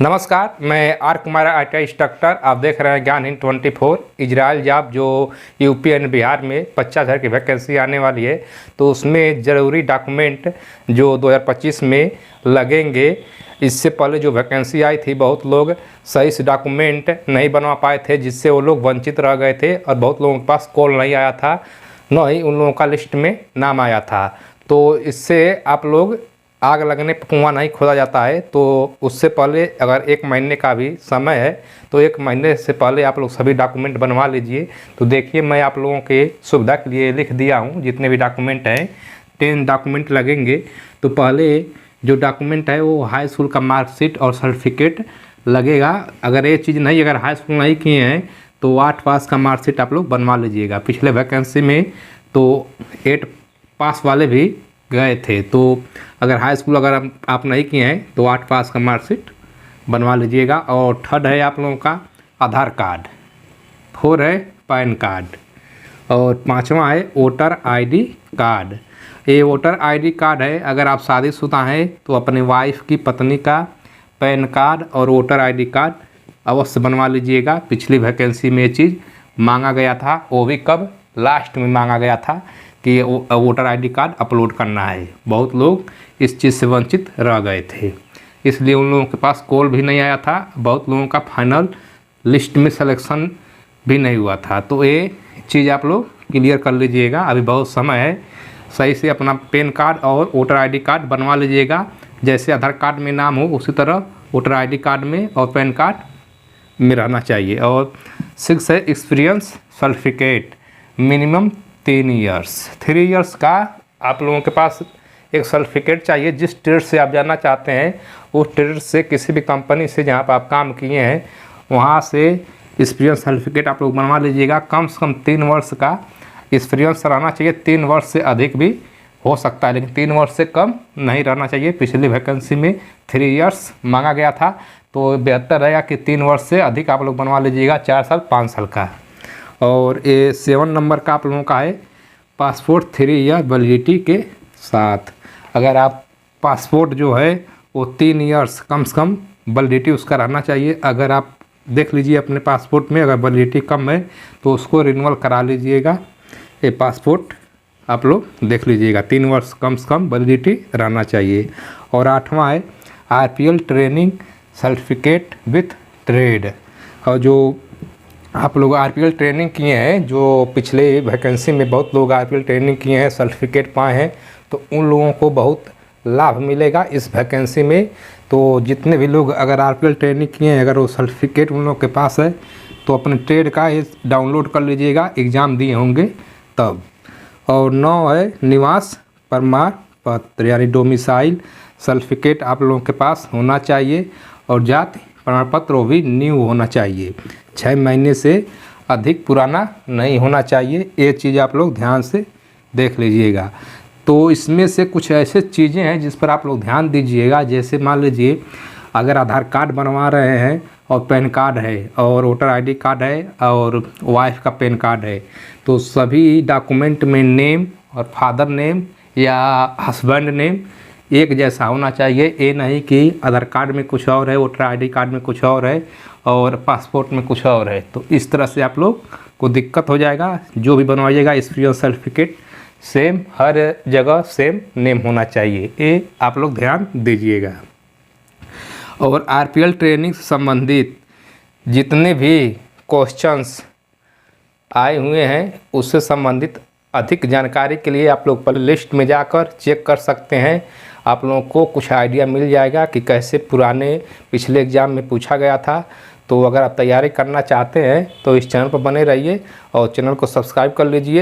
नमस्कार, मैं are Kumar ITI instructor. आप देख रहे हैं ज्ञान हिंद 24। इजराइल जॉब जो यूपी एंड बिहार में 50,000 की वैकेंसी आने वाली है, तो उसमें ज़रूरी डॉक्यूमेंट जो 2025 में लगेंगे। इससे पहले जो वैकेंसी आई थी, बहुत लोग सही से डॉक्यूमेंट नहीं बनवा पाए थे, जिससे वो लोग वंचित रह गए थे और बहुत लोगों के पास कॉल नहीं आया था, न ही उन लोगों का लिस्ट में नाम आया था। तो इससे आप लोग आग लगने पर कुआं नहीं खोदा जाता है। तो उससे पहले अगर 1 महीने का भी समय है, तो 1 महीने से पहले आप लोग सभी डॉक्यूमेंट बनवा लीजिए। तो देखिए, मैं आप लोगों के सुविधा के लिए लिख दिया हूँ जितने भी डॉक्यूमेंट हैं। 10 डॉक्यूमेंट लगेंगे। तो पहले जो डॉक्यूमेंट है वो हाई स्कूल का मार्कशीट और सर्टिफिकेट लगेगा। अगर ये चीज़ नहीं, अगर हाई स्कूल नहीं किए हैं तो 8 पास का मार्कशीट आप लोग बनवा लीजिएगा। पिछले वैकेंसी में तो 8 पास वाले भी गए थे। तो अगर हाई स्कूल अगर आप नहीं किए हैं तो 8 पास का मार्कशीट बनवा लीजिएगा। और 3rd है आप लोगों का आधार कार्ड, 4 है पैन कार्ड और 5वां है वोटर ID कार्ड। ये वोटर ID कार्ड है, अगर आप शादीशुदा हैं तो अपने वाइफ की पत्नी का पैन कार्ड और वोटर ID कार्ड अवश्य बनवा लीजिएगा। पिछली वैकेंसी में ये चीज़ मांगा गया था, वो भी कब, लास्ट में मांगा गया था कि वोटर ID कार्ड अपलोड करना है। बहुत लोग इस चीज़ से वंचित रह गए थे, इसलिए उन लोगों के पास कॉल भी नहीं आया था। बहुत लोगों का फाइनल लिस्ट में सिलेक्शन भी नहीं हुआ था। तो ये चीज़ आप लोग क्लियर कर लीजिएगा, अभी बहुत समय है। सही से अपना पैन कार्ड और वोटर ID कार्ड बनवा लीजिएगा। जैसे आधार कार्ड में नाम हो, उसी तरह वोटर ID कार्ड में और पैन कार्ड में रहना चाहिए। और 6 है experience certificate, minimum 3 years. 3 years का आप लोगों के पास एक सर्टिफिकेट चाहिए। जिस ट्रेड से आप जाना चाहते हैं, उस ट्रेड से किसी भी कंपनी से जहां पर आप काम किए हैं, वहां से एक्सपीरियंस सर्टिफिकेट आप लोग बनवा लीजिएगा। कम से कम 3 वर्ष का एक्सपीरियंस रहना चाहिए। 3 वर्ष से अधिक भी हो सकता है, लेकिन 3 वर्ष से कम नहीं रहना चाहिए। पिछली वैकेंसी में 3 ईयर्स मांगा गया था, तो बेहतर रहेगा कि 3 वर्ष से अधिक आप लोग बनवा लीजिएगा, 4 साल 5 साल का। और ये 7 नंबर का आप लोगों का है पासपोर्ट 3 ईयर वैलिडिटी के साथ। अगर आप पासपोर्ट जो है वो 3 ईयर्स कम से कम वैलिडिटी उसका रहना चाहिए। अगर आप देख लीजिए अपने पासपोर्ट में अगर वैलिडिटी कम है तो उसको रिन्यूअल करा लीजिएगा। ये पासपोर्ट आप लोग देख लीजिएगा, 3 वर्ष कम से कम वैलिडिटी रहना चाहिए। और 8वां है RPL training certificate with trade. और जो आप लोग RPL ट्रेनिंग किए हैं, जो पिछले वैकेंसी में बहुत लोग RPL ट्रेनिंग किए हैं, सर्टिफिकेट पाए हैं, तो उन लोगों को बहुत लाभ मिलेगा इस वैकेंसी में। तो जितने भी लोग अगर RPL ट्रेनिंग किए हैं, अगर वो सर्टिफिकेट उन लोगों के पास है, तो अपने ट्रेड का ये डाउनलोड कर लीजिएगा, एग्ज़ाम दिए होंगे तब। और 9 है निवास प्रमाण पत्र, यानी डोमिसाइल सर्टिफिकेट आप लोगों के पास होना चाहिए। और जाति प्रमाण पत्र वो भी न्यू होना चाहिए, 6 महीने से अधिक पुराना नहीं होना चाहिए। ये चीज़ आप लोग ध्यान से देख लीजिएगा। तो इसमें से कुछ ऐसे चीज़ें हैं जिस पर आप लोग ध्यान दीजिएगा। जैसे मान लीजिए अगर आधार कार्ड बनवा रहे हैं और पैन कार्ड है और वोटर ID कार्ड है और वाइफ का पैन कार्ड है, तो सभी डॉक्यूमेंट में नेम और फादर नेम या हस्बैंड नेम एक जैसा होना चाहिए। ये नहीं कि आधार कार्ड में कुछ और है, वोटर ID कार्ड में कुछ और है और पासपोर्ट में कुछ और है। तो इस तरह से आप लोग को दिक्कत हो जाएगा। जो भी बनवाइएगा एक्सपीरियंस सर्टिफिकेट सेम, हर जगह सेम नेम होना चाहिए। ये आप लोग ध्यान दीजिएगा। और RPL ट्रेनिंग से संबंधित जितने भी क्वेश्चंस आए हुए हैं, उससे संबंधित अधिक जानकारी के लिए आप लोग प्ले लिस्ट में जाकर चेक कर सकते हैं। आप लोगों को कुछ आइडिया मिल जाएगा कि कैसे पुराने पिछले एग्ज़ाम में पूछा गया था। तो अगर आप तैयारी करना चाहते हैं तो इस चैनल पर बने रहिए और चैनल को सब्सक्राइब कर लीजिए।